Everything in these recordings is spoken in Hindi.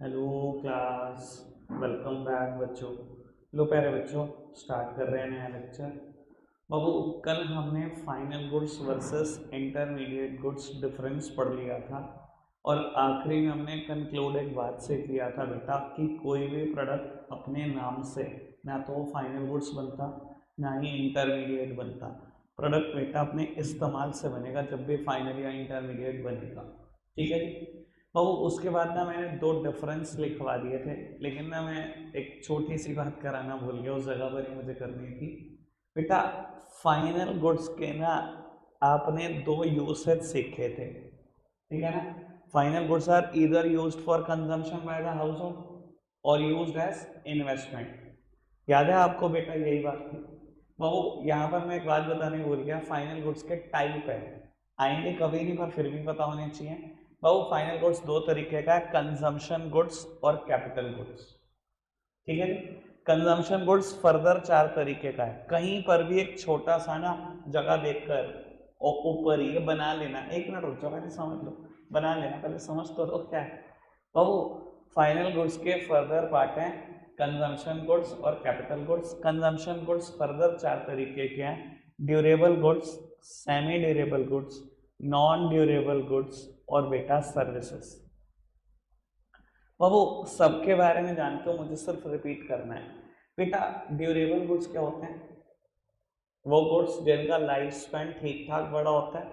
Hello class. वेलकम बैक बच्चों। लो प्यारे बच्चों, स्टार्ट कर रहे हैं नया लेक्चर। बाबू, कल हमने final goods versus intermediate goods difference पढ़ लिया था और आखिरी में हमने कंक्लूड एक बात से किया था बेटा कि कोई भी प्रोडक्ट अपने नाम से ना तो फाइनल गुड्स बनता ना ही इंटरमीडिएट बनता। प्रोडक्ट बेटा अपने इस्तेमाल से बनेगा जब भी फाइनल या इंटरमीडिएट बनेगा। ठीक है जी। तो उसके बाद ना मैंने दो डिफरेंस लिखवा दिए थे, लेकिन ना मैं एक छोटी सी बात कराना भूल गया, उस जगह पर ही मुझे करनी थी बेटा। फाइनल गुड्स के ना आपने दो यूसेज सीखे थे, ठीक है ना। Final goods are either used for consumption by the household or used as investment. याद है आपको बेटा, यही बात थी। वो यहाँ पर मैं एक बात बताने भूल गया, फाइनल गुड्स के टाइप है, आएंगे कभी नहीं पर फिर भी पता होने चाहिए। बाबू, फाइनल गुड्स दो तरीके का है, कंजम्पशन गुड्स और कैपिटल गुड्स। ठीक है जी। कंजम्पशन गुड्स फर्दर चार तरीके का है, कहीं पर भी एक छोटा सा ना जगह देखकर और ऊपर ही बना लेना। एक मिनट रुक जाओ, पहले समझ लो, बना लेना पहले, समझ तो लो क्या है। बाबू, फाइनल गुड्स के फर्दर पार्ट हैं कंजम्पशन गुड्स और capital goods. Consumption goods further चार तरीके के हैं, durable goods, semi durable goods, non durable goods और बेटा सर्विसेज। बाबू, सबके बारे में जानते हो, मुझे सिर्फ रिपीट करना है बेटा। ड्यूरेबल गुड्स क्या होते हैं? वो गुड्स जिनका लाइफ स्पैन ठीक ठाक बड़ा होता है,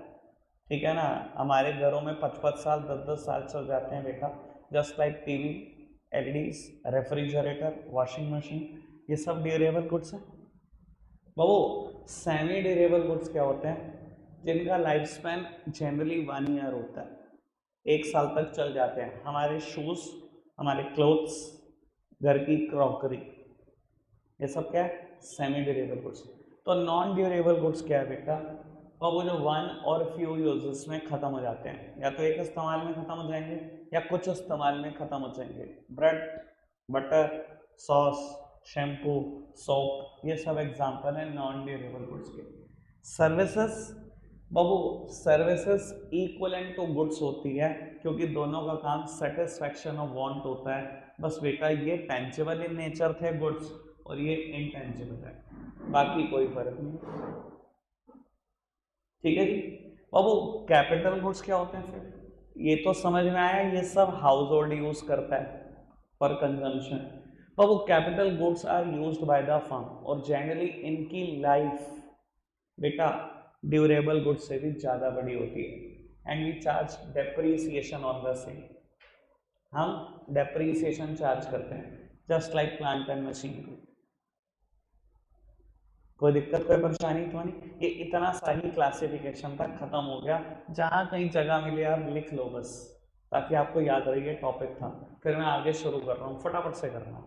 ठीक है ना। हमारे घरों में 5-5 साल 10-10 साल चल जाते हैं बेटा, just like TV, LEDs, refrigerator, washing machine, ये सब ड्यूरेबल गुड्स हैं। बाबू, सेमी ड्यूरेबल गुड्स क्या होते हैं? जिनका लाइफ स्पैन जनरली 1 ईयर होता है, 1 साल तक चल जाते हैं। हमारे शूज, हमारे क्लोथ्स, घर की क्रॉकरी, ये सब क्या है? Semi durable goods. तो नॉन ड्यूरेबल गुड्स क्या है बेटा? और वो जो वन और फ्यू यूजेस में खत्म हो जाते हैं, या तो एक इस्तेमाल में खत्म हो जाएंगे या कुछ इस्तेमाल में खत्म हो जाएंगे। Bread, butter, sauce, shampoo, soap, ये सब एग्जांपल है नॉन ड्यूरेबल गुड्स के। सर्विसेज, बाबू, सर्विसेज इक्वलेंट टू गुड्स होती है, क्योंकि दोनों का काम सेटिस्फैक्शन ऑफ वांट होता है। बस बेटा ये टेंजिबल इन नेचर थे गुड्स और ये इनटेंजिबल है, बाकी कोई फर्क नहीं। ठीक है जी। बाबू, कैपिटल गुड्स क्या होते हैं फिर? ये तो समझ में आया, ये सब हाउस होल्ड यूज करता है फॉर कंजम्पशन। बाबू, capital goods are used by the firm और जनरली इनकी लाइफ बेटा ड्यूरेबल गुड्स से भी ज्यादा बड़ी होती है and we charge depreciation on the same. हम डेप्रीसिएशन चार्ज करते हैं just like plant and machinery. कोई दिक्कत कोई परेशानी तो नहीं? ये इतना सा ही क्लासिफिकेशन तक खत्म हो गया, जहां कहीं जगह मिले आप लिख लो बस, ताकि आपको याद रहे ये टॉपिक था। फिर मैं आगे शुरू कर रहा हूँ, फटाफट से करना।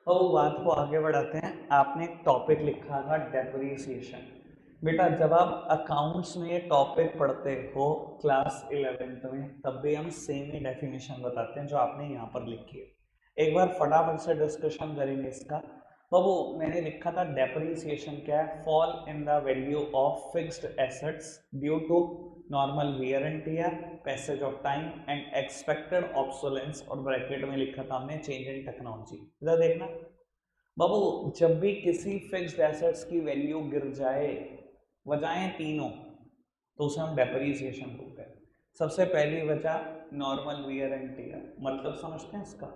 तो बात को आगे बढ़ाते हैं। आपने एक टॉपिक लिखा था डेप्रीसिएशन। बेटा, जब आप अकाउंट्स में ये टॉपिक पढ़ते हो क्लास 11th में, तब भी हम सेम ही डेफिनेशन बताते हैं जो आपने यहाँ पर लिखी है। एक बार फटाफट से डिस्कशन करेंगे इसका। बाबू, मैंने लिखा था डेप्रीसिएशन क्या है? Fall in the value of fixed assets due to normal wear and tear, passage of time and expected obsolescence, और ब्रैकेट में लिखा था हमने चेंज इन टेक्नोलॉजी। इधर देखना बाबू, जब भी किसी फिक्स्ड एसेट्स की वैल्यू गिर जाए, वजहें तीनों, तो उसे हम डेप्रीसिएशन बोलते हैं। सबसे पहली वजह नॉर्मल वियर एंड टियर, मतलब समझते हैं इसका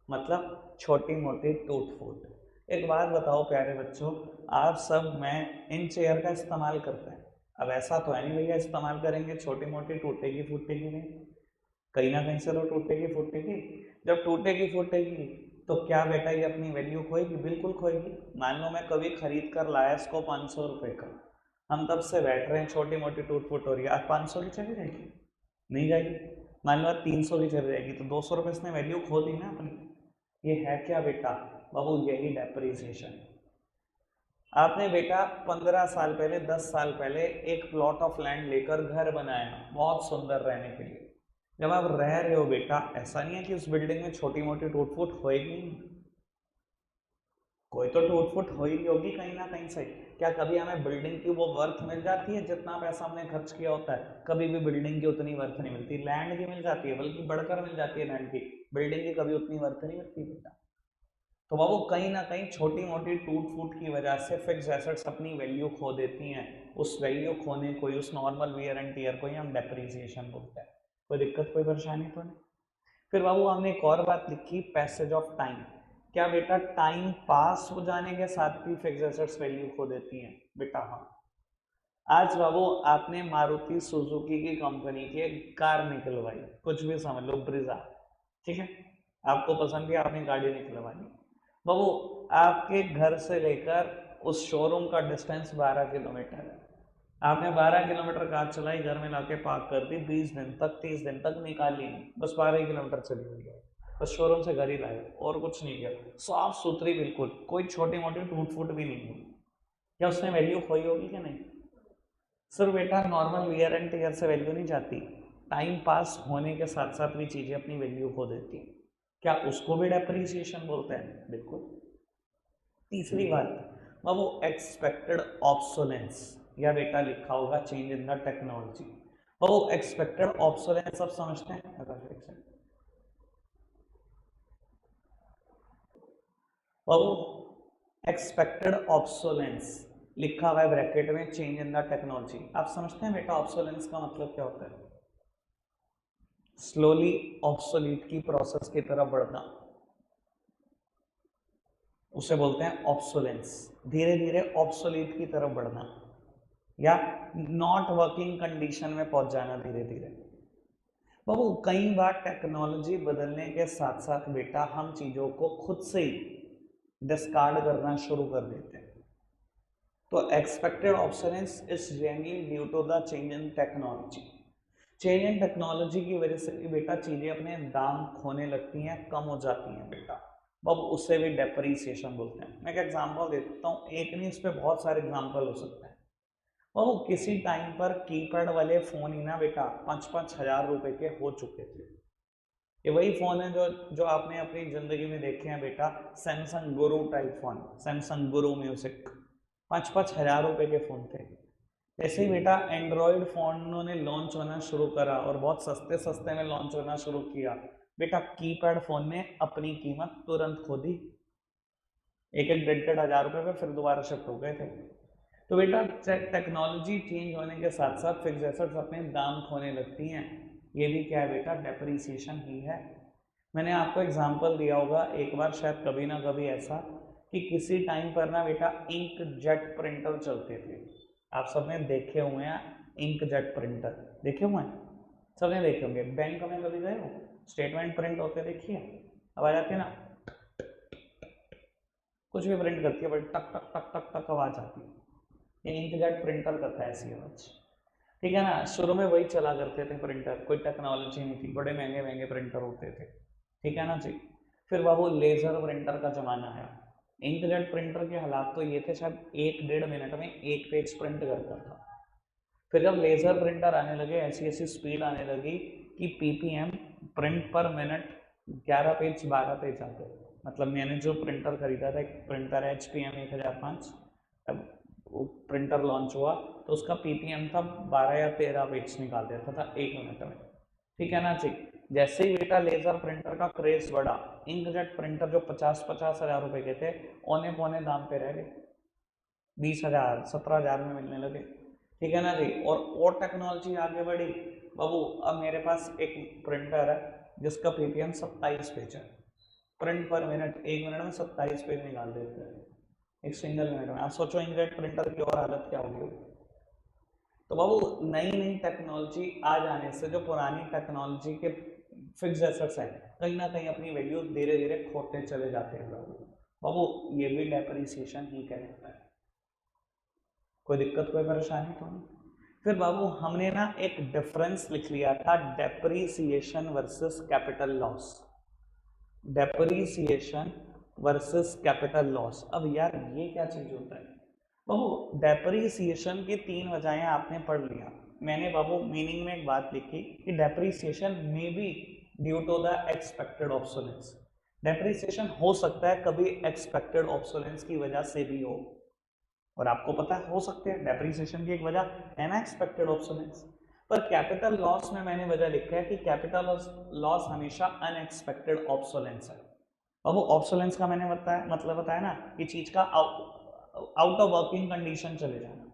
मतलब? छोटी मोटी टूट फूट। एक बात बताओ प्यारे बच्चों, आप सब में इन चेयर का इस्तेमाल करते हैं। अब ऐसा तो है नहीं भैया इस्तेमाल करेंगे छोटी मोटी टूटेगी फूटेगी नहीं, कहीं ना कहीं से तो टूटेगी फूटेगी। जब टूटेगी फूटेगी तो क्या बेटा ये अपनी वैल्यू खोएगी? बिल्कुल खोएगी। मान लो मैं कभी खरीद कर लाया इसको 500 रुपये का, हम तब से बैठ रहे हैं, छोटी मोटी टूट फूट हो रही है, आज 500 की चली जाएगी? नहीं जाएगी। मान लो 300 की चली जाएगी तो 200 रुपये इसने वैल्यू खो दी ना अपनी। ये है क्या बेटा? बाबू, यही डेप्रिसिएशन। आपने बेटा 15 साल पहले 10 साल पहले एक प्लॉट ऑफ लैंड लेकर घर बनाया, बहुत सुंदर रहने के लिए। जब आप रह रहे हो बेटा, ऐसा नहीं है कि उस बिल्डिंग में छोटी मोटी टूट फूट होएगी, कोई तो टूट फूट हो ही होगी कहीं ना कहीं से। क्या कभी हमें बिल्डिंग की वो वर्थ मिल जाती है जितना पैसा हमने खर्च किया होता है? कभी भी बिल्डिंग की उतनी वर्थ नहीं मिलती। लैंड की मिल जाती है, बल्कि बढ़कर मिल जाती है लैंड की, बिल्डिंग की कभी उतनी वर्थ नहीं मिलती बेटा। तो वो कहीं ना कहीं छोटी मोटी टूट फूट की वजह से फिक्स एसेट्स अपनी वैल्यू खो देती हैं। उस वैल्यू खोने को ही, उस नॉर्मल वियर एंड टीयर को ही हम डेप्रिसिएशन बोलते हैं। कोई दिक्कत कोई परेशानी तो नहीं? फिर बाबू हमने एक और बात लिखी, पैसेज ऑफ टाइम। क्या बेटा टाइम पास हो जाने के साथ भी फिक्स एसेट्स वैल्यू खो देती हैं? बेटा हाँ। आज बाबू आपने मारुति सुजुकी की कंपनी की एक कार निकलवाई, कुछ भी समझ लो, ब्रिजा, ठीक है, आपको पसंद है, आपने गाड़ी निकलवाई। बाबू आपके घर से लेकर उस शोरूम का डिस्टेंस 12 किलोमीटर है। आपने 12 किलोमीटर कार चलाई, घर में लाके पार्क कर दी, 20 दिन तक 30 दिन तक निकाली नहीं, बस 12 किलोमीटर चली हुई है, बस शोरूम से घर ही लाए और कुछ नहीं किया, साफ सुथरी बिल्कुल, कोई छोटी मोटी टूट फूट भी नहीं हुई। क्या उसने वैल्यू खोई होगी कि नहीं? सर बेटा नॉर्मल वियर एंड टियर से वैल्यू नहीं जाती, टाइम पास होने के साथ साथ भी चीजें अपनी वैल्यू खो देती हैं। क्या उसको भी डेप्रिसिएशन बोलते हैं? बिल्कुल। तीसरी बात, वो एक्सपेक्टेड ऑब्सोलेंस, या बेटा लिखा होगा चेंज इन द टेक्नोलॉजी। वो एक्सपेक्टेड ऑब्सोलेंस सब समझते हैं? वो एक्सपेक्टेड ऑब्सोलेंस लिखा हुआ है ब्रैकेट में, चेंज इन द टेक्नोलॉजी। आप समझते हैं बेटा ऑब्सोलेंस का मतलब क्या होता है? स्लोली ऑब्सोलीट की प्रोसेस की तरफ बढ़ना, उसे बोलते हैं ऑब्सोलेंस। धीरे धीरे ऑब्सोलीट की तरफ बढ़ना, या नॉट वर्किंग कंडीशन में पहुंच जाना धीरे धीरे। बाबू कई बार टेक्नोलॉजी बदलने के साथ साथ बेटा हम चीजों को खुद से ही डिस्कार्ड करना शुरू कर देते हैं। तो expected obsolescence is generally due to the change in technology. Change in technology की वजह से बेटा चीजें अपने दाम खोने लगती हैं, कम हो जाती हैं बेटा, अब उससे भी डेप्रिसिएशन बोलते हैं। मैं एक एग्जांपल देता हूँ, एक नहीं इस पे बहुत सारे एग्जांपल हो सकते हैं। वो किसी टाइम पर कीपैड वाले फोन ही ना बेटा 5-5 हज़ार रुपए के हो चुके थे। ये वही फोन है जो आपने अपनी जिंदगी में देखे हैं बेटा, सैमसंग गुरु टाइप फोन, सैमसंग गुरु म्यूजिक, 5-5 हज़ार रुपए के फोन थे। जैसे ही बेटा एंड्रॉयड फोनों ने लॉन्च होना शुरू करा और बहुत सस्ते सस्ते में लॉन्च होना शुरू किया, बेटा कीपैड फोन ने अपनी कीमत तुरंत खो दी, एक एक 1.5-1.5 हज़ार रुपए पे फिर दोबारा शिफ्ट हो गए थे। तो बेटा टेक्नोलॉजी चेंज होने के साथ साथ फिक्स एसेट्स अपने दाम खोने लगती हैं। ये भी क्या है बेटा? डेप्रिसिएशन ही है। मैंने आपको एग्जांपल दिया होगा एक बार शायद कभी ना कभी ऐसा, कि किसी टाइम पर ना बेटा इंक जेट प्रिंटर चलते थे। आप सबने देखे हुए हैं इंक जेट प्रिंटर, देखे हुए हैं? सबने देखे होंगे। बैंक में कभी गए हो? स्टेटमेंट प्रिंट होते देखिए, आवाज आती है ना, कुछ भी प्रिंट करती है बट टक टक टक टक टक आवाज आती है, ये इंकजेट प्रिंटर करता है ऐसी आवाज, ठीक है ना। शुरू में वही चला करते थे प्रिंटर, कोई टेक्नोलॉजी नहीं थी, बड़े महंगे महंगे प्रिंटर होते थे, ठीक है ना जी। फिर बाबू लेजर प्रिंटर का जमाना आया। इंकजेट प्रिंटर के हालात तो ये थे, शायद 1-1.5 मिनट में एक पेज प्रिंट करता था। फिर जब लेजर प्रिंटर आने लगे, ऐसी ऐसी स्पीड आने लगी कि PPM, print per minute, 11 page 12 page आ गए। मतलब मैंने जो प्रिंटर खरीदा था, एक प्रिंटर है HPM 1005, अब वो प्रिंटर लॉन्च हुआ तो उसका पीपीएम था 12 या 13 पेज निकाल देता था 1 मिनट में, ठीक है ना जी। जैसे ही बेटा लेजर प्रिंटर का क्रेज बढ़ा, इंकजेट प्रिंटर जो 50-50 हज़ार रुपए के थे, औने पौने दाम पे रह गए, 20 हज़ार 17 हज़ार में मिलने लगे, ठीक है ना जी। और टेक्नोलॉजी आगे बढ़ी बाबू। अब मेरे पास एक प्रिंटर है जिसका पीपीएम 27 पेज है, प्रिंट पर मिनट, 1 मिनट में 27 पेज निकाल देते हैं एक सिंगल मिनट में। आप सोचो इंकजेट प्रिंटर की और हालत क्या होगी। तो बाबू नई नई टेक्नोलॉजी आ जाने से जो पुरानी टेक्नोलॉजी के फिक्स एसेट्स हैं, कहीं ना कहीं अपनी वैल्यू धीरे धीरे खोते चले जाते हैं बाबू। ये भी डेप्रिसिएशन ही कहलाता है। कोई दिक्कत कोई परेशानी तो नहीं? फिर बाबू हमने ना एक डिफरेंस लिख लिया था, depreciation versus capital loss, depreciation versus capital loss. अब यार ये क्या चीज होता है बाबू? डेप्रिसिएशन की 3 वजहें आपने पढ़ लिया। मैंने बाबू मीनिंग में एक बात लिखी कि depreciation may be due to the expected obsolescence, depreciation हो सकता है कभी एक्सपेक्टेड ऑब्सोलेंस की वजह से भी हो, और आपको पता है हो सकते हैं डेप्रिसिएशन की एक वजह है ना एक्सपेक्टेड ऑब्सोलेंस। पर कैपिटल लॉस में मैंने वजह लिखा है कि कैपिटल लॉस हमेशा अनएक्सपेक्टेड ऑब्सोलेंस है। और वो ऑब्सोलेंस का मैंने बताया मतलब बताया ना कि चीज का आउट ऑफ वर्किंग कंडीशन चले जाना,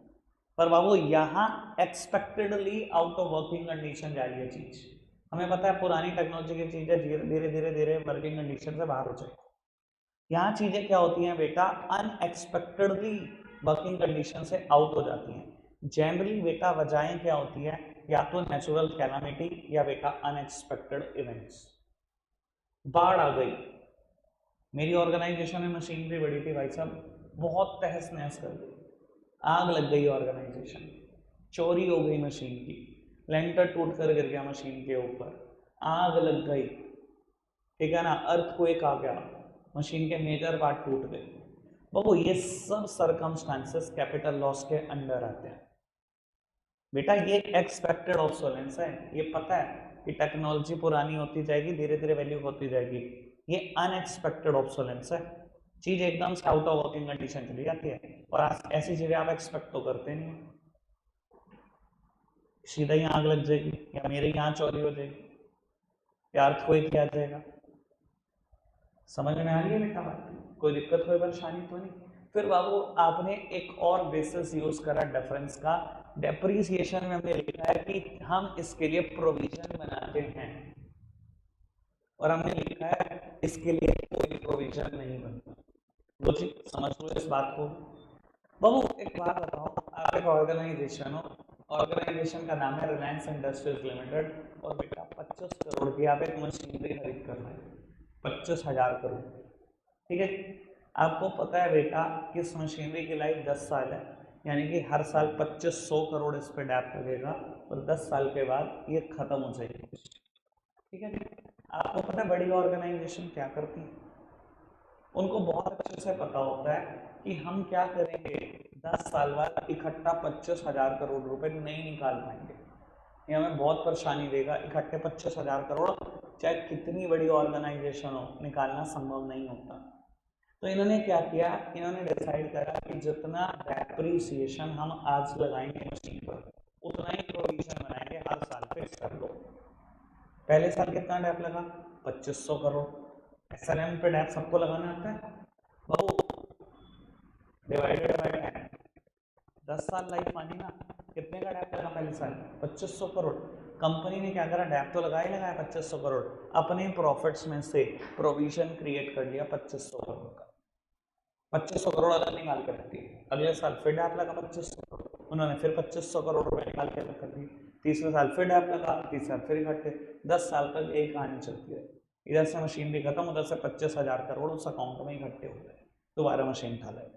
पर बाबू यहाँ expectedly out of working condition जा रही है चीज। हमें पता है पुरानी टेक्नोलॉजी की चीजें धीरे धीरे धीरे धीरे वर्किंग कंडीशन से बाहर हो जाएगी। यहाँ चीजें क्या होती हैं बेटा, अनएक्सपेक्टेडली वर्किंग कंडीशन से आउट हो जाती हैं। जनरली बेटा वजहें क्या होती है, या तो नेचुरल कैलामिटी या बेटा अनएक्सपेक्टेड इवेंट्स। बाढ़ आ गई, मेरी ऑर्गेनाइजेशन में मशीनरी बड़ी थी भाई साहब, बहुत तहस नहस कर गई, आग लग गई ऑर्गेनाइजेशन, चोरी हो गई मशीन की, लेंटर टूट कर गिर गया मशीन के ऊपर, आग लग गई, ठीक है ना, अर्थक्वेक आ गया, मशीन के मेजर पार्ट टूट गए। बाबू ये सब सरकमस्टांसेस कैपिटल लॉस के अंडर आते हैं बेटा। ये एक्सपेक्टेड ऑब्सोलेंस है, ये पता है कि टेक्नोलॉजी पुरानी होती जाएगी, धीरे धीरे वैल्यू होती जाएगी। ये अनएक्सपेक्टेड ऑब्सोलेंस है, चीज एकदम से आउट ऑफ वर्किंग कंडीशन चली जाती है, और ऐसी चीजें आप एक्सपेक्ट तो करते नहीं, सीधा ही आग लग जाएगी, या मेरे यहाँ चोरी हो जाएगी, या अर्थक्वेक आ जाएगा। समझ में आ रही है बेटा बात, कोई दिक्कत कोई परेशानी तो नहीं। फिर बाबू आपने एक और बेसिस यूज करा डिफरेंस का, डेप्रिसिएशन में हमने लिखा है कि हम इसके लिए प्रोविजन बनाते हैं, और हमने लिखा है इसके लिए कोई प्रोविजन नहीं बनता। बुझी, समझ लो इस बात को। बाबू एक बात बताओ, आप एक ऑर्गेनाइजेशन हो, ऑर्गेनाइजेशन का नाम है रिलायंस इंडस्ट्रीज लिमिटेड, और बेटा 25 करोड़ की आप एक मशीनरी खरीद कर रहे हैं, 25,000 करोड़, ठीक है। आपको पता है बेटा कि इस मशीनरी की लाइफ 10 साल है, यानी कि हर साल 2500 करोड़ इस पे डैप लगेगा, और 10 साल के बाद ये खत्म हो जाएगी, ठीक है। आपको पता है बड़ी ऑर्गेनाइजेशन क्या करती है, उनको बहुत अच्छे से पता होता है कि हम क्या करेंगे, 10 साल बाद इकट्ठा 25,000 करोड़ रुपए नहीं निकाल पाएंगे, ये हमें बहुत परेशानी देगा। इकट्ठे 25,000 करोड़ चाहे कितनी बड़ी ऑर्गेनाइजेशन हो, निकालना संभव नहीं होता। तो इन्होंने क्या किया, इन्होंने डिसाइड करा कि जितना डेप्रिसिएशन हम आज लगाएंगे मशीन पर, उतना ही प्रोविजन बनाएंगे हर साल पे कर लो। पहले साल कितना डैप लगा, 2500 करोड़। एसएलएम पे डैप सबको लगाना आता है बाबू, डिवाइडेड बाय 10, 10 साल लाइफ मानी ना, कितने का डैप लगा पहले साल, 2500 करोड़। कंपनी ने क्या करा, डैप तो लगा ही लगाया 2500 करोड़, अपने प्रॉफिट्स में से प्रोविजन क्रिएट कर लिया 2500 करोड़ का, 2500 करोड़ अलग निकाल के रख दिए। अगले साल फिर डैप लगा 2500 करोड़, उन्होंने फिर 2500 करोड़ रुपए निकाल के अलग कर दिए। तीसरे साल फिर डैप लगा, तीसरे साल फिर इकट्ठे, 10 साल तक एक कहानी चलती है। इधर से मशीन भी खत्म, उधर से 25,000 करोड़ उस अकाउंट में इकट्ठे हो गए, दोबारा मशीन उठा ले।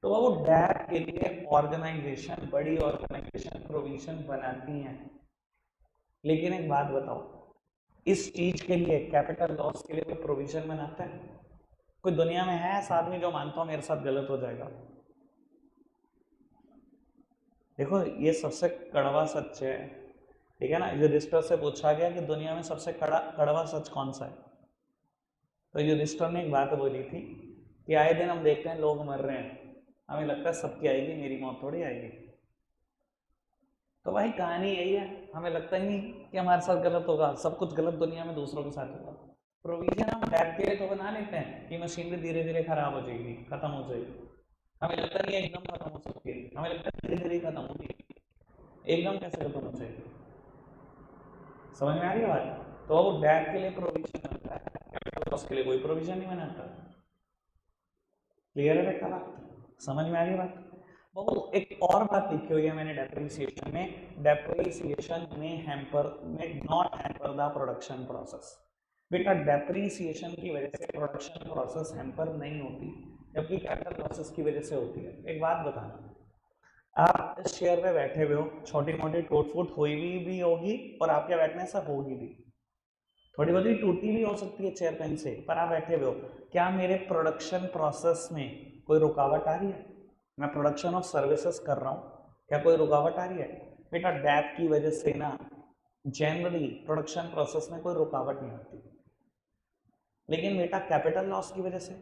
तो वो डैप के लिए ऑर्गेनाइजेशन, बड़ी ऑर्गेनाइजेशन प्रोविजन बनाती हैं। लेकिन एक बात बताओ, इस चीज के लिए, कैपिटल लॉस के लिए कोई प्रोविजन बनाता है? कोई दुनिया में है ऐसा आदमी जो मानता हो मेरे साथ गलत हो जाएगा? देखो ये सबसे कड़वा सच है, ठीक है ना। युधिष्ठिर से पूछा गया कि दुनिया में सबसे कड़वा सच कौन सा है, तो युधिष्ठिर ने एक बात बोली थी कि आए दिन हम देखते हैं लोग मर रहे हैं, हमें लगता है सबकी आएगी, मेरी मौत थोड़ी आएगी। तो भाई कहानी यही है, हमें लगता ही नहीं कि हमारे साथ गलत होगा, सब कुछ गलत दुनिया में दूसरों के साथ होगा। प्रोविजन हम डैप के लिए तो बना लेते हैं कि मशीनरी धीरे धीरे खराब हो जाएगी, खत्म हो जाएगी, हमें लगता नहीं है एकदम खत्म हो सकती है, हमें लगता है धीरे धीरे खत्म होगी, एकदम कैसे खत्म हो जाएगी। समझ में आ रही है बात? तो वो डैप के लिए प्रोविजन बनता है, कैपिटल लॉस के लिए कोई प्रोविजन नहीं बनाता। क्लियर है बेटा बात, समझ में आ रही है बात? वो एक और बात लिखी हुई है मैंने डेप्रिसिएशन में, डेप्रिसिएशन में हैम्पर में not hamper the production process. बेटा डेप्रिसिएशन की वजह से प्रोडक्शन प्रोसेस हैम्पर नहीं होती, जबकि कैपिटल लॉसेस की वजह से होती है। एक बात बताना, आप इस चेयर पे बैठे हुए हो, छोटी मोटी टूट फूट हुई भी होगी, और आपके बैठने से होगी भी, थोड़ी बहुत टूटी भी हो सकती है चेयर कहीं से, पर आप बैठे हुए हो। क्या मेरे प्रोडक्शन प्रोसेस में कोई रुकावट आ रही है? मैं प्रोडक्शन ऑफ सर्विसेज कर रहा हूँ, क्या कोई रुकावट आ रही है? बेटा डैप की वजह से ना जनरली प्रोडक्शन प्रोसेस में कोई रुकावट नहीं आती। लेकिन बेटा कैपिटल लॉस की वजह से,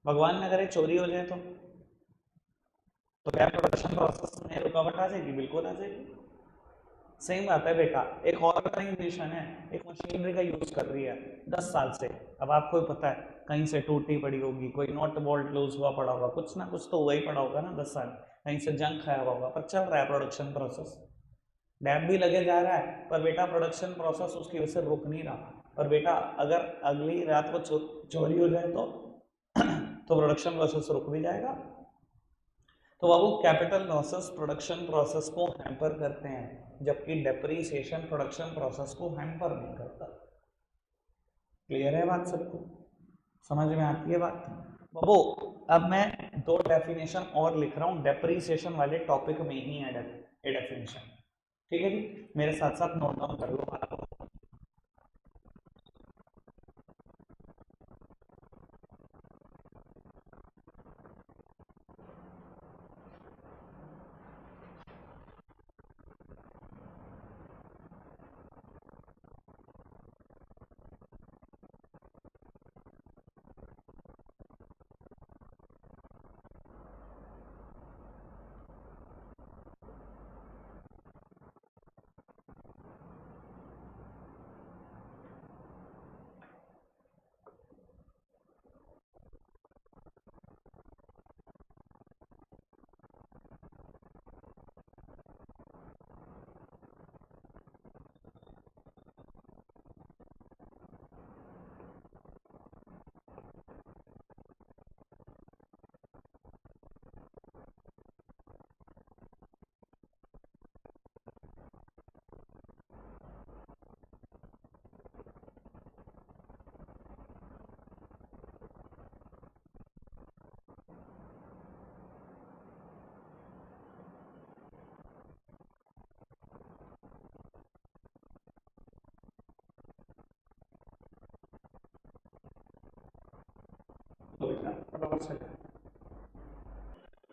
भगवान न करे चोरी हो जाए तो क्या प्रोडक्शन प्रोसेस में रुकावट आ जाएगी? बिल्कुल आ जाएगी। सेम बात है बेटा, एक और ऑर्गेनाइजेशन है, एक मशीनरी का यूज कर रही है 10 साल से। अब आपको भी पता है कहीं से टूटी पड़ी होगी, कोई नॉट बोल्ट लूज हुआ पड़ा होगा, कुछ ना कुछ तो हुआ ही पड़ा होगा ना 10 साल, कहीं से जंग खाया हुआ होगा, पर चल रहा है प्रोडक्शन प्रोसेस, डैम भी लगे जा रहा है, पर बेटा प्रोडक्शन प्रोसेस उसकी वजह से रुक नहीं रहा। पर बेटा अगर अगली रात को चोरी हो जाए तो प्रोडक्शन प्रोसेस रुक भी जाएगा। तो बाबू कैपिटल लॉसेस प्रोडक्शन प्रोसेस को हैम्पर करते हैं, जबकि डेप्रीसिएशन प्रोडक्शन प्रोसेस को हैम्पर नहीं करता। क्लियर है बात सबको? समझ में आती है बात? बाबू अब मैं 2 डेफिनेशन और लिख रहा हूँ, डेप्रीसिएशन वाले टॉपिक में ही है डेफिनेशन। ठीक है जी, मेरे साथ साथ नोट डाउन कर लो बात को।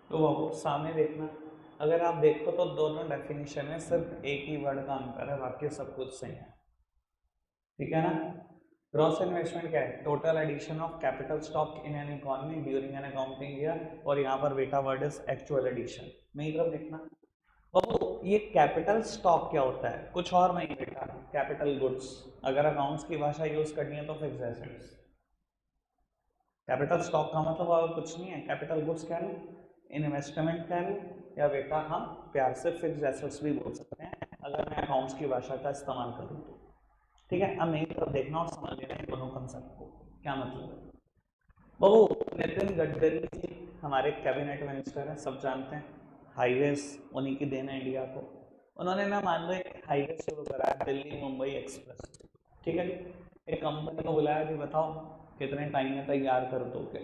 तो बाबू सामने देखना, अगर आप देखो तो दोनों डेफिनेशन में सिर्फ एक ही वर्ड का अंतर है, बाकी सब कुछ सेम है। ठीक है ना? ग्रॉस इन्वेस्टमेंट क्या है? Total addition of capital stock in an economy during an accounting year, और यहाँ पर बेटा वर्ड इज एक्चुअल एडिशन। मेरी तरफ देखना बाबू, ये कैपिटल स्टॉक क्या होता है? कुछ और नहीं बेटा, कैपिटल गुड्स। अगर अकाउंट्स की भाषा यूज करनी है तो फिक्स्ड एसेट्स। कैपिटल स्टॉक का मतलब और कुछ नहीं है, कैपिटल गुड्स कह लो, इन्वेस्टमेंट कह लो, या बेटा हम प्यार से फिक्स्ड एसेट्स भी बोल सकते हैं अगर मैं अकाउंट्स की भाषा का इस्तेमाल करूँ तो। ठीक है, अब मेरी तरफ देखना और समझ लेना इन दोनों कंसेप्ट को क्या मतलब है। बाबू नितिन गडकरी जी हमारे कैबिनेट मिनिस्टर हैं, सब जानते हैं, हाईवेज उन्हीं की देन है इंडिया को। उन्होंने ना मान लो एक हाईवे शुरू करा है, दिल्ली मुंबई एक्सप्रेस। ठीक है जी, एक कंपनी को बुलाया जी, बताओ कितने टाइम में तैयार कर दोगे?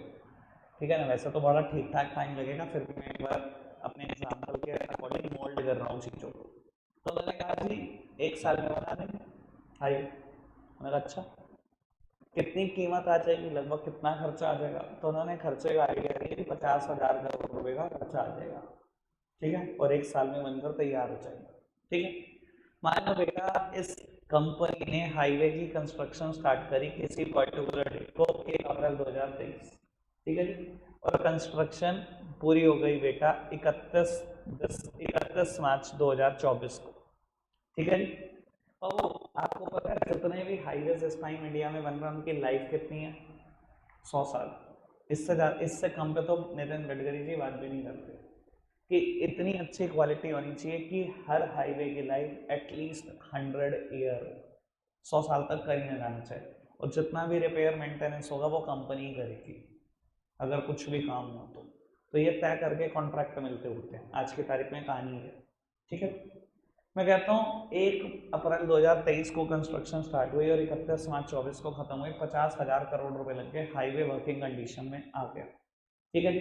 ठीक है ना, वैसे तो बड़ा ठीक ठाक टाइम लगेगा, फिर भी मैं एक बार अपने एग्जाम्पल के अकॉर्डिंग मोल्ड कर रहा हूँ चीज़ों को। तो मैंने कहा जी 1 साल में बना देंगे हाईवे। मैंने कहा अच्छा, कितनी कीमत आ जाएगी, लगभग कितना खर्चा आ जाएगा? तो उन्होंने खर्चे का आइडिया दिया कि 50,000 करोड़ रुपए का खर्चा आ जाएगा। ठीक है, और 1 साल में बनकर तैयार हो जाएगा। ठीक है, मान लो बेटा इस कंपनी ने हाईवे की कंस्ट्रक्शन स्टार्ट करी किसी पर्टिकुलर डेट को, 1 अप्रैल 2023। ठीक है जी, और कंस्ट्रक्शन पूरी हो गई बेटा 31 मार्च 2024 को। ठीक है जी, और आपको पता है जितने भी हाईवेज इस टाइम इंडिया में बन रहे हैं उनकी लाइफ कितनी है? 100 साल। इससे कम पे तो नितिन गडकरी जी बात भी नहीं करते कि इतनी अच्छी क्वालिटी होनी चाहिए कि हर हाईवे की लाइफ एटलीस्ट 100 ईयर, 100 साल तक कहीं ना जाना चाहिए, और जितना भी रिपेयर मेंटेनेंस होगा वो कंपनी ही करेगी अगर कुछ भी काम हो तो ये तय करके कॉन्ट्रैक्ट मिलते होते हैं, आज की तारीख में कहानी है। ठीक है, मैं कहता हूँ 1 अप्रैल 2023 को कंस्ट्रक्शन स्टार्ट हुई और 31 मार्च 2024 को खत्म हुई, 50,000 करोड़ रुपए लग गए, हाईवे वर्किंग कंडीशन में आ गया। ठीक है जी,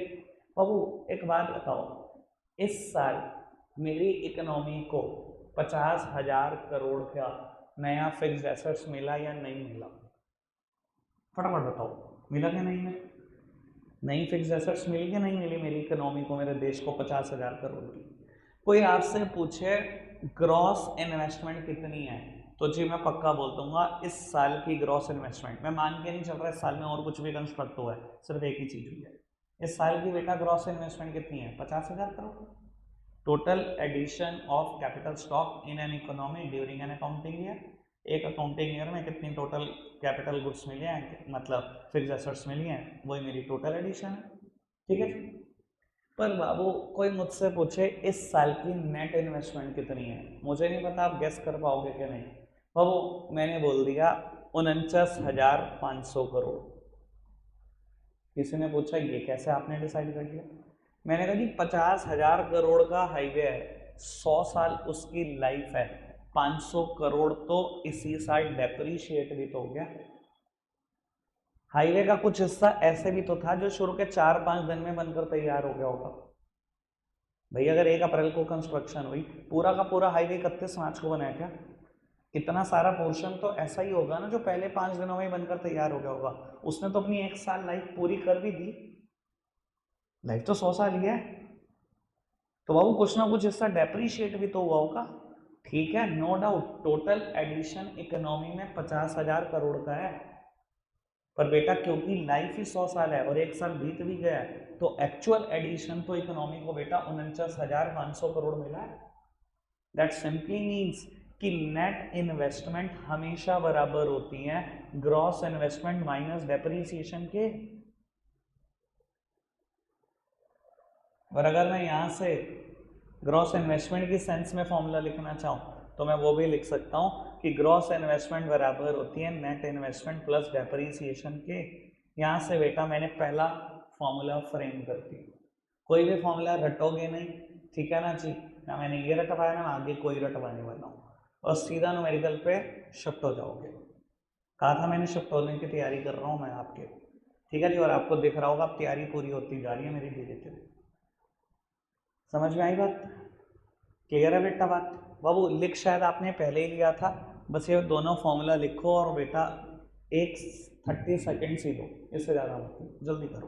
बाबू एक बात बताओ, इस साल मेरी इकोनॉमी को 50,000 करोड़ का नया फिक्स्ड एसेट्स मिला या नहीं मिला? फटाफट बताओ, मिला क्या नहीं मिला? नई फिक्स्ड एसेट्स मिली या नहीं मिली मेरी इकोनॉमी को, मेरे देश को 50,000 करोड़ की? कोई आपसे पूछे ग्रॉस इन्वेस्टमेंट कितनी है, तो जी मैं पक्का बोल दूंगा इस साल की ग्रॉस इन्वेस्टमेंट, मैं मान के नहीं चल रहा इस साल में और कुछ भी कंस्ट्रक्ट हुआ है, सिर्फ एक ही चीज हुई है। इस साल की बेटा ग्रॉस इन्वेस्टमेंट कितनी है? 50,000 crore. Total addition of capital stock in an economy during an accounting year, एक अकाउंटिंग ईयर में कितनी टोटल कैपिटल गुड्स मिले हैं, मतलब फिक्स एसेट्स मिली हैं, वही मेरी टोटल एडिशन है। ठीक है। पर बाबू कोई मुझसे पूछे इस साल की नेट इन्वेस्टमेंट कितनी है, मुझे नहीं पता आप गेस कर पाओगे कि नहीं। बाबू मैंने बोल दिया 49,500 करोड़। किसी ने पूछा ये कैसे आपने डिसाइड कर लिया? मैंने कहा जी 50,000 करोड़ का हाईवे है, 100 साल उसकी लाइफ है, 500 करोड़ तो इसी साल डेप्रीशिएट भी तो हो गया। हाईवे का कुछ हिस्सा ऐसे भी तो था जो शुरू के 4-5 दिन में बनकर तैयार हो गया होगा। भाई अगर 1 अप्रैल को कंस्ट्रक्शन हुई, पूरा का पूरा हाईवे 31 मार्च को बनाया क्या? इतना सारा पोर्शन तो ऐसा ही होगा ना जो पहले 5 दिनों में ही बनकर तैयार हो गया होगा। उसने तो अपनी 1 साल लाइफ पूरी कर भी दी, लाइफ तो 100 साल ही है। तो बाबू कुछ ना कुछ हिस्सा डेप्रीशिएट भी तो हुआ होगा। ठीक है, no doubt total addition economy में 50,000 करोड़ का है, पर बेटा क्योंकि लाइफ ही 100 साल है और 1 साल बीत भी गया है, तो एक्चुअल एडिशन तो इकोनॉमी को बेटा 49,500 करोड़ मिला है। दैट सिंपली मीन्स कि नेट इन्वेस्टमेंट हमेशा बराबर होती है ग्रॉस इन्वेस्टमेंट माइनस डेप्रीसिएशन के। और अगर मैं यहां से ग्रॉस इन्वेस्टमेंट की सेंस में फॉर्मूला लिखना चाहूँ तो मैं वो भी लिख सकता हूँ कि ग्रॉस इन्वेस्टमेंट बराबर होती है नेट इन्वेस्टमेंट प्लस डेप्रीसिएशन के। यहाँ से बेटा मैंने पहला फॉर्मूला फ्रेम कर दिया। कोई भी फॉर्मूला रटोगे नहीं, ठीक है ना जी, ना मैंने ये रटवाया ना आगे कोई रटवाने वाला हूँ, और सीधा न्यूमेरिकल पे शिफ्ट हो जाओगे। कहा था मैंने शिफ्ट होने की तैयारी कर रहा हूँ मैं आपके, ठीक है जी। और आपको दिख रहा होगा अब तैयारी पूरी होती जा रही है मेरी धीरे धीरे। समझ में आई बात? क्लियर है बेटा बात? बाबू लिख शायद आपने पहले ही लिया था, बस ये दोनों फॉर्मूला लिखो और बेटा एक 30 सेकेंड्स ही दो, इससे ज़्यादा मत, जल्दी करो।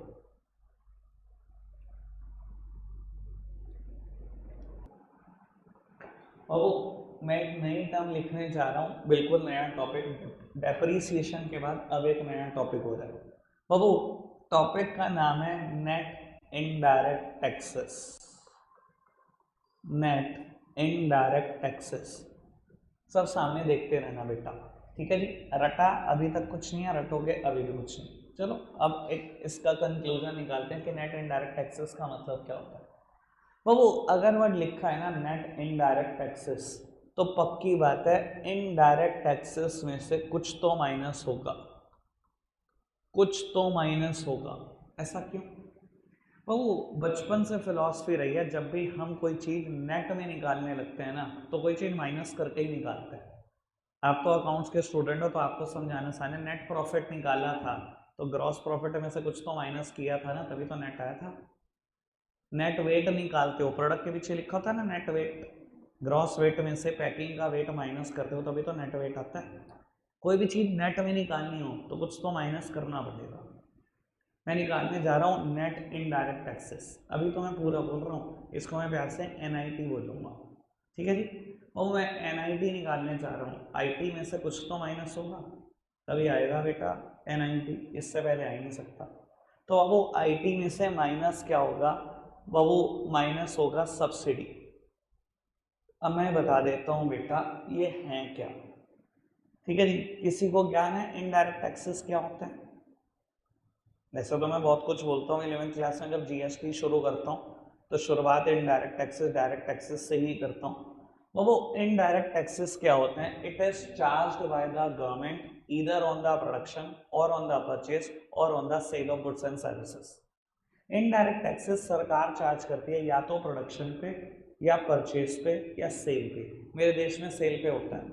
बाबू मैं एक नई टर्म लिखने जा रहा हूँ, बिल्कुल नया टॉपिक। डेप्रीसिएशन के बाद अब एक नया टॉपिक हो जाएगा। बाबू टॉपिक का नाम है net indirect taxes. Net indirect taxes, सब सामने देखते रहना बेटा, ठीक है जी। रटा अभी तक कुछ नहीं है, रटोगे अभी भी कुछ नहीं। चलो अब एक इसका कंक्लूजन निकालते हैं कि नेट इनडायरेक्ट टैक्सेस का मतलब क्या होता है। बाबू अगर वर्ड लिखा है ना नेट इनडायरेक्ट टैक्सेस, तो पक्की बात है इनडायरेक्ट टैक्सेस में से कुछ तो माइनस होगा, कुछ तो माइनस होगा। ऐसा क्यों? वो बचपन से फिलॉसफी रही है, जब भी हम कोई चीज़ नेट में निकालने लगते हैं ना तो कोई चीज़ माइनस करके ही निकालते हैं। आप तो अकाउंट्स के स्टूडेंट हो तो आपको समझाना साने नेट प्रॉफिट निकाला था तो ग्रॉस प्रॉफिट में से कुछ तो माइनस किया था ना, तभी तो नेट आया था। नेट वेट निकालते हो, प्रोडक्ट के पीछे लिखा होता है ना नेट वेट, ग्रॉस वेट में से पैकिंग का वेट माइनस करते हो तभी तो नेट वेट आता है। कोई भी चीज़ नेट में निकालनी हो तो कुछ तो माइनस करना पड़ेगा। मैं निकालने जा रहा हूँ नेट इनडायरेक्ट टैक्सेस, अभी तो मैं पूरा बोल रहा हूँ, इसको मैं प्यार से NIT बोलूँगा, ठीक है जी। और मैं NIT निकालने जा रहा हूँ, IT में से कुछ तो माइनस होगा तभी आएगा बेटा NIT, इससे पहले आ ही नहीं सकता। तो अब वो IT में से माइनस क्या होगा? वो माइनस होगा सब्सिडी। अब मैं बता देता हूँ बेटा ये है क्या, ठीक है जी। किसी को ज्ञान है इनडायरेक्ट टैक्सेस क्या होता है? वैसे तो मैं बहुत कुछ बोलता हूँ, 11th क्लास में जब GST शुरू करता हूँ तो शुरुआत इनडायरेक्ट टैक्सेस डायरेक्ट टैक्सेस से ही करता हूँ। वो इनडायरेक्ट टैक्सेस क्या होते हैं? It is charged by the government either on the production or on the purchase or on the sale of goods and services. Indirect taxes सरकार चार्ज करती है या तो प्रोडक्शन पे या परचेज पे या सेल पे। मेरे देश में सेल पे होता है,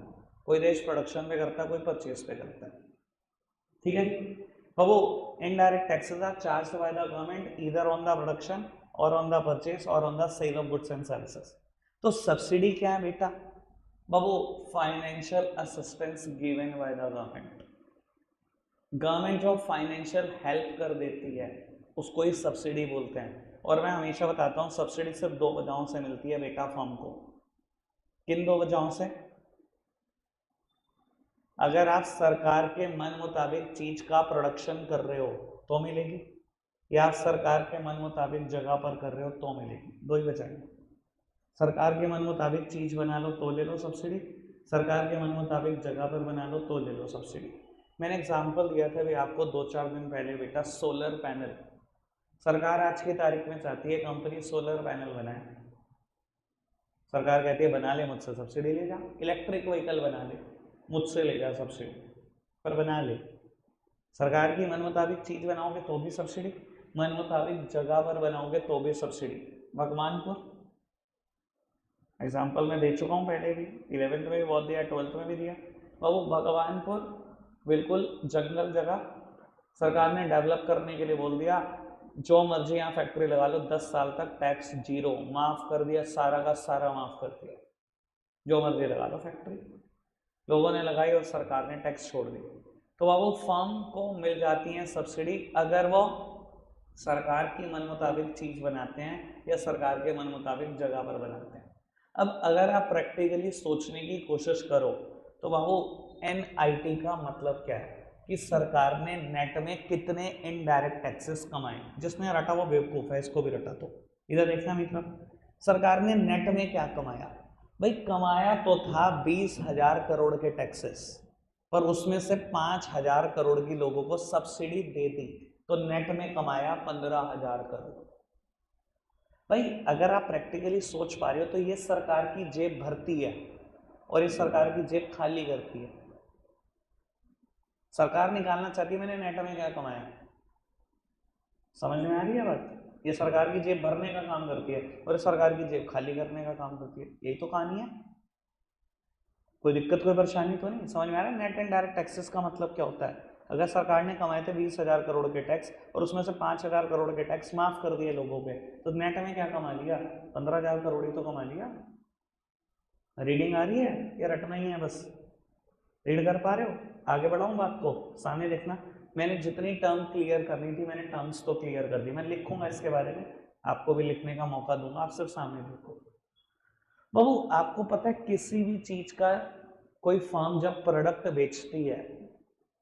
कोई देश प्रोडक्शन पे करता है, कोई परचेज पे करता है, ठीक है। अब वो indirect taxes are charged by the government either on the production or on the purchase or on the sale of goods and services. तो सब्सिडी क्या है बेटा? बाबू financial assistance given by the government. Government जो फाइनेंशियल हेल्प कर देती है उसको ही सब्सिडी बोलते हैं। और मैं हमेशा बताता हूँ सब्सिडी सिर्फ 2 वजहों से मिलती है बेटा फर्म को। किन 2 वजहों से? अगर आप सरकार के मन मुताबिक चीज का प्रोडक्शन कर रहे हो तो मिलेगी, या आप सरकार के मन मुताबिक जगह पर कर रहे हो तो मिलेगी, दो ही बचाएंगे। सरकार के मन मुताबिक चीज बना लो तो ले लो सब्सिडी, सरकार के मन मुताबिक जगह पर बना लो तो ले लो सब्सिडी। मैंने एग्जाम्पल दिया था भी आपको 2-4 दिन पहले बेटा, सोलर पैनल। सरकार आज की तारीख में चाहती है कंपनी सोलर पैनल बनाए, सरकार कहती है बना ले, मुझसे सब्सिडी ले जा। इलेक्ट्रिक व्हीकल बना ले, मुझसे ले जा सब्सिडी, पर बना ले। सरकार की मन मुताबिक चीज बनाओगे तो भी सब्सिडी, मन मुताबिक जगह पर बनाओगे तो भी सब्सिडी। भगवानपुर एग्जाम्पल मैं दे चुका हूँ पहले भी, 11th में भी बहुत दिया, 12th में भी दिया। बाबू भगवानपुर बिल्कुल जंगल जगह, सरकार ने डेवलप करने के लिए बोल दिया जो मर्जी यहाँ फैक्ट्री लगा लो, 10 साल तक टैक्स जीरो, माफ कर दिया, सारा का सारा माफ कर दिया, जो मर्जी लगा लो फैक्ट्री। लोगों ने लगाई और सरकार ने टैक्स छोड़ दी। तो बाबू फर्म को मिल जाती है सब्सिडी अगर वो सरकार की मन मुताबिक चीज बनाते हैं या सरकार के मन मुताबिक जगह पर बनाते हैं। अब अगर आप प्रैक्टिकली सोचने की कोशिश करो तो बाबू NIT का मतलब क्या है कि सरकार ने नेट में कितने इनडायरेक्ट टैक्सेस कमाए। जिसने रटा वो बेवकूफ है, इसको भी रटा। तो इधर देखना मित्र, सरकार ने नेट में क्या कमाया भाई? कमाया तो था 20,000 करोड़ के टैक्सेस, पर उसमें से 5,000 करोड़ की लोगों को सब्सिडी दे दी, तो नेट में कमाया 15,000 करोड़। भाई अगर आप प्रैक्टिकली सोच पा रहे हो तो ये सरकार की जेब भरती है और ये सरकार की जेब खाली करती है। सरकार निकालना चाहती है मैंने नेट में क्या कमाया, समझ में आ रही है बात? ये सरकार की जेब भरने का काम करती है और सरकार की जेब खाली करने का काम करती है, यही तो कहानी है। कोई दिक्कत कोई परेशानी तो नहीं? समझ में आ रहा है नेट एंड डायरेक्ट टैक्सेस का मतलब क्या होता है? अगर सरकार ने कमाए थे 20,000 करोड़ के टैक्स और उसमें से 5,000 करोड़ के टैक्स माफ कर दिए लोगों पे, तो नेट में क्या कमा लिया? 15,000 करोड़ ही तो कमा लिया। रीडिंग आ रही है या रटना ही है बस? रीड कर पा रहे हो? आगे बढ़ाऊं बात को, सामने देखना। मैंने जितनी टर्म क्लियर करनी थी मैंने टर्म्स तो क्लियर कर दी, मैं लिखूंगा इसके बारे में, आपको भी लिखने का मौका दूंगा, आप सिर्फ सामने देखो। बाबू आपको पता है किसी भी चीज का कोई फर्म जब प्रोडक्ट बेचती है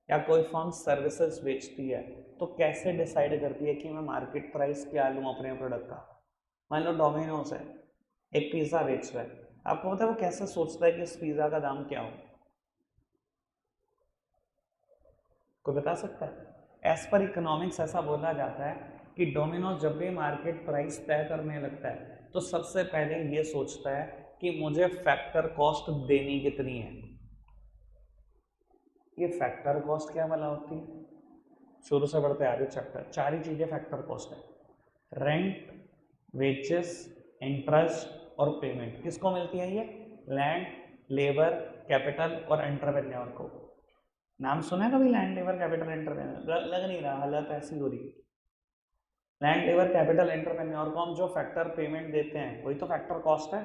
या कोई फर्म सर्विसेज बेचती है तो कैसे डिसाइड करती है कि मैं मार्केट प्राइस क्या लूँ अपने प्रोडक्ट का? मान लो डोमिनोज है, एक पिज्जा बेच रहा है, आपको पता है वो कैसे सोचता है कि इस पिज्जा का दाम क्या हो? कोई बता सकता है? एज पर इकोनॉमिक्स ऐसा बोला जाता है कि डोमिनोज जब भी मार्केट प्राइस तय करने लगता है तो सबसे पहले ये सोचता है कि मुझे फैक्टर कॉस्ट देनी कितनी है। ये फैक्टर कॉस्ट क्या भला होती है? शुरू से बढ़ते आ रहे चैप्टर, 4 ही चीजें फैक्टर कॉस्ट है, रेंट, वेजेस, इंटरेस्ट और पेमेंट। किसको मिलती है ये? लैंड, लेबर, कैपिटल और एंटरप्रेन्योर को। नाम सुना है कभी लैंड, लेबर, कैपिटल, एंटरप्रेन्योर? लग नहीं रहा, हालत ऐसी हो रही। लैंड, लेबर, कैपिटल, एंटरप्रेन्योर को हम जो फैक्टर पेमेंट देते हैं वही तो फैक्टर कॉस्ट है।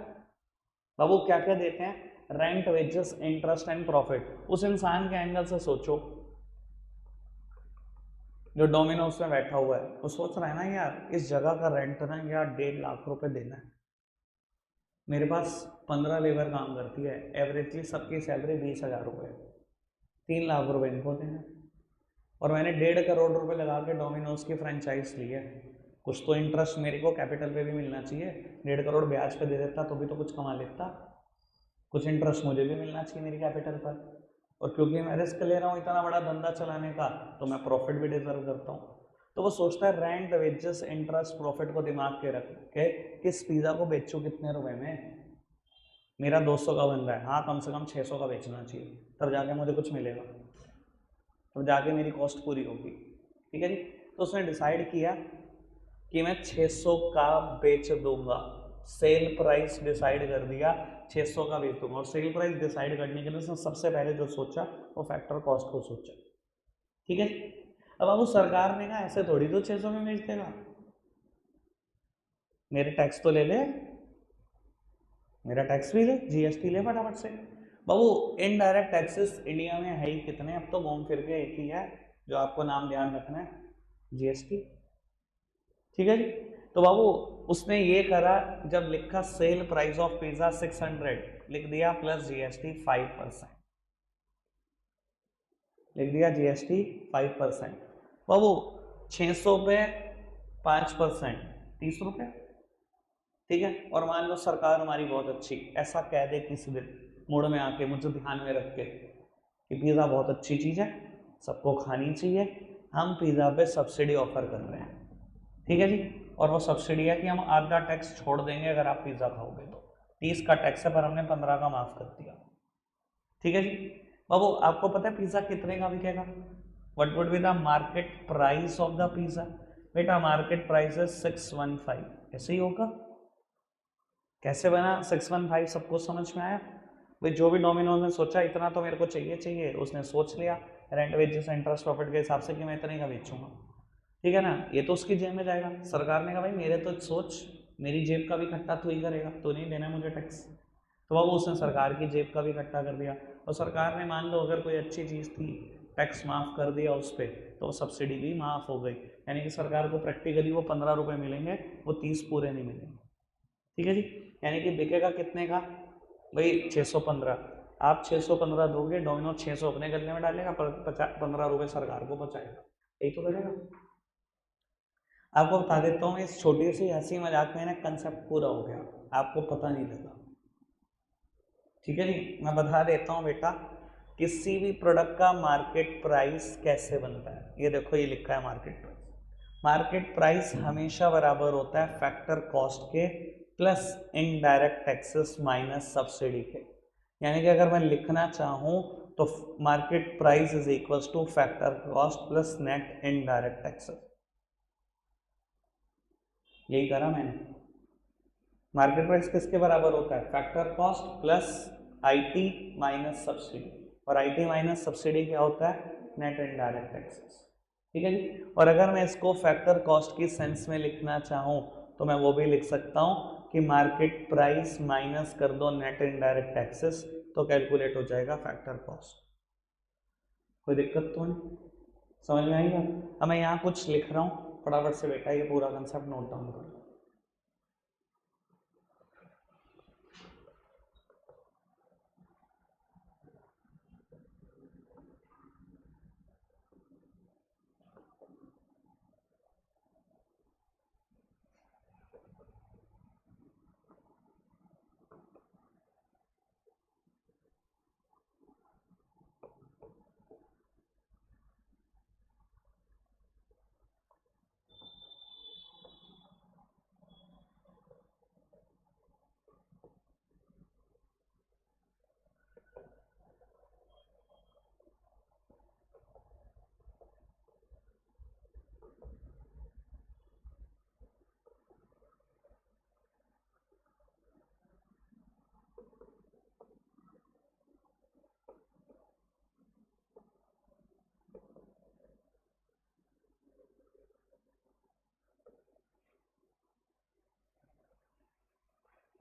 बाबू क्या क्या देते हैं? Rent, wages, interest and profit. उस इंसान के एंगल से सोचो जो डोमिनोज में बैठा हुआ है, वो सोच रहा है ना यार इस जगह का रेंट ना यार 1.5 लाख रुपए देना है, मेरे पास 15 लेबर काम करती है, एवरेजली सबकी सैलरी 20,000 रुपये, 3 लाख रुपए इनको देना, और मैंने 1.5 करोड़ रुपए लगा के डोमिनोज की फ्रेंचाइज ली है, कुछ तो इंटरेस्ट मेरे को कैपिटल पे भी मिलना चाहिए। 1.5 करोड़ ब्याज पे दे देता तो भी तो कुछ कमा लेता, कुछ इंटरेस्ट मुझे भी मिलना चाहिए मेरी कैपिटल पर। और क्योंकि मैं रिस्क ले रहा हूँ इतना बड़ा धंधा चलाने का तो मैं प्रॉफिट भी डिजर्व करता हूँ। तो वो सोचता है रेंट, वेजेस, इंटरेस्ट, प्रॉफिट को दिमाग के रख के किस पिज़्ज़ा को बेचूँ कितने रुपए में, मेरा 200 का बन रहा है, हाँ कम से कम 600 का बेचना चाहिए, तब जाके मुझे कुछ मिलेगा, तब जाके मेरी कॉस्ट पूरी होगी। ठीक है जी। तो उसने डिसाइड किया कि मैं 600 का बेच दूंगा, सेल प्राइस डिसाइड कर दिया 600 का बेच दूंगा। और सेल प्राइस डिसाइड करने के लिए उसने सबसे पहले जो सोचा वो फैक्टर कॉस्ट को सोचा। ठीक है। अब वो सरकार ने कहा ऐसे थोड़ी तो 600 में बेच देगा, मेरे टैक्स तो ले ले, मेरा टैक्स भी ले, जीएसटी ले फटाफट से। बाबू इनडायरेक्ट टैक्सेस इंडिया में है ही कितने? अब तो घूम फिर के एक ही है जो आपको नाम ध्यान रखना है, जीएसटी। ठीक है जी। तो बाबू उसने ये करा, जब लिखा सेल प्राइस ऑफ पिज्जा 600 लिख दिया प्लस जीएसटी 5%। लिख दिया जीएसटी 5%। बाबू 600 पे 5%, 30 रुपये, ठीक है। और मान लो सरकार हमारी बहुत अच्छी ऐसा कह दे किसी दिन मूड में आके, मुझे ध्यान में रख के कि पिज़्ज़ा बहुत अच्छी चीज़ है, सबको खानी चाहिए, हम पिज़्ज़ा पे सब्सिडी ऑफर कर रहे हैं, ठीक है जी। और वो सब्सिडी है कि हम आधा टैक्स छोड़ देंगे अगर आप पिज़्ज़ा खाओगे तो, 30 का टैक्स है पर हमने 15 का माफ़ कर दिया, ठीक है जी। बाबू आपको पता है पिज़्ज़ा कितने का बिकेगा? What would be the market price of the pizza? बेटा मार्केट प्राइस है 615, ऐसे ही होगा। कैसे बना 615? सबको समझ में आया? भाई जो भी डोमिनोज ने सोचा इतना तो मेरे को चाहिए, उसने सोच लिया रेंट वेजेस इंटरेस्ट प्रॉफिट के हिसाब से कि मैं इतने का बेचूंगा, ठीक है ना। ये तो उसकी जेब में जाएगा। सरकार ने कहा भाई मेरे तो सोच, मेरी जेब का भी खट्टा तू ही करेगा, तो नहीं देना मुझे टैक्स, तो अब उसने सरकार की जेब का भी इकट्ठा कर दिया। और सरकार ने मान लो अगर कोई अच्छी चीज़ थी टैक्स माफ़ कर दिया उस पर, तो सब्सिडी भी माफ़ हो गई, यानी कि सरकार को प्रैक्टिकली वो 15 रुपये मिलेंगे, वो 30 पूरे नहीं मिलेंगे, ठीक है जी। यानी कि बिकेगा कितने का भाई? 615। आप 615 दोगे, डोमिनो 600 अपने गले में डालेगा, पर 15 रुपये सरकार को बचाएगा, यही तो करेगा। आपको बता देता हूँ इस छोटी सी हंसी मजाक में ना कंसेप्ट पूरा हो गया, आपको पता नहीं लगा, ठीक है जी। मैं बता देता हूँ बेटा, किसी भी प्रोडक्ट का मार्केट प्राइस कैसे बनता है। ये देखो ये लिखा है मार्केट प्राइस। मार्केट प्राइस हमेशा बराबर होता है फैक्टर कॉस्ट के plus indirect taxes minus subsidy के। यानी कि अगर मैं लिखना चाहूँ तो market price is equals two factor cost plus net indirect taxes. यही करा मैंने। मार्केट प्राइस किसके बराबर होता है? Factor cost plus IT minus subsidy, और आईटी माइनस सब्सिडी क्या होता है? नेट इनडायरेक्ट टैक्सेस, ठीक है जी। और अगर मैं इसको फैक्टर कॉस्ट की सेंस में लिखना चाहूँ तो मैं वो भी लिख सकता हूँ कि मार्केट प्राइस माइनस कर दो नेट इनडायरेक्ट टैक्सेस, तो कैलकुलेट हो जाएगा फैक्टर कॉस्ट। कोई दिक्कत तो नहीं? समझ में आएगा? अब मैं यहाँ कुछ लिख रहा हूँ, फटाफट से बेटा ये पूरा कंसेप्ट नोट डाउन करो।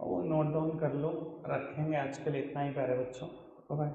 वो नोट डाउन कर लो, रखेंगे आज के लिए इतना ही प्यारे बच्चों, बाय।